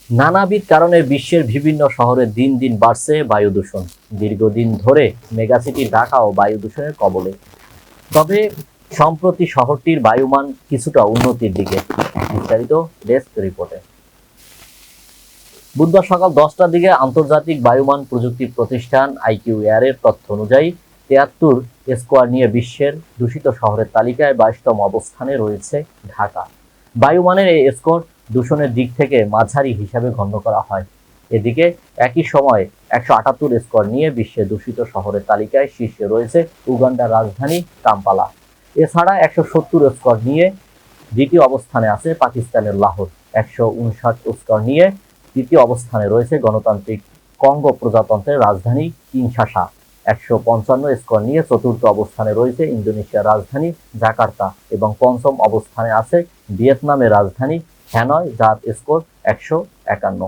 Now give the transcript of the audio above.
নানাবিধ কারণে বিশ্বের বিভিন্ন শহরে দিন দিন বাড়ছে বায়ু দূষণ। দীর্ঘদিন ধরে মেগাসিটি ঢাকাও বায়ু দূষণের কবলে। তবে সম্প্রতি শহরটির বায়ুমান কিছুটা উন্নতির দিকে। বিস্তারিত ডেস্ক রিপোর্টে। বুধবার সকাল 10টার দিকে আন্তর্জাতিক বায়ুমান প্রযুক্তি প্রতিষ্ঠান আইকিউ এয়ারের তথ্য অনুযায়ী 73 স্কোয়ার নিয়ে বিশ্বের দূষিত শহরের তালিকায় 22তম অবস্থানে রয়েছে ঢাকা। বায়ুমানের এই স্কোর দূষণের দিক থেকে মাঝারি হিসাবে গণ্য করা হয়। এদিকে একই সময়ে 178 স্কোর নিয়ে বিশ্বের দূষিত শহরের তালিকায় শীর্ষে রয়েছে উগান্ডার রাজধানী কাম্পালা। এছাড়া 170 স্কোর নিয়ে দ্বিতীয় অবস্থানে আছে পাকিস্তানের লাহোর। 159 স্কোর নিয়ে তৃতীয় অবস্থানে রয়েছে গণতান্ত্রিক কঙ্গো প্রজাতন্ত্রের রাজধানী কিনশাসা। 155 স্কোর নিয়ে চতুর্থ অবস্থানে রয়েছে ইন্দোনেশিয়ার রাজধানী জাকার্তা এবং পঞ্চম অবস্থানে আছে ভিয়েতনামের রাজধানী হ্যানয়, যার স্কোর 151।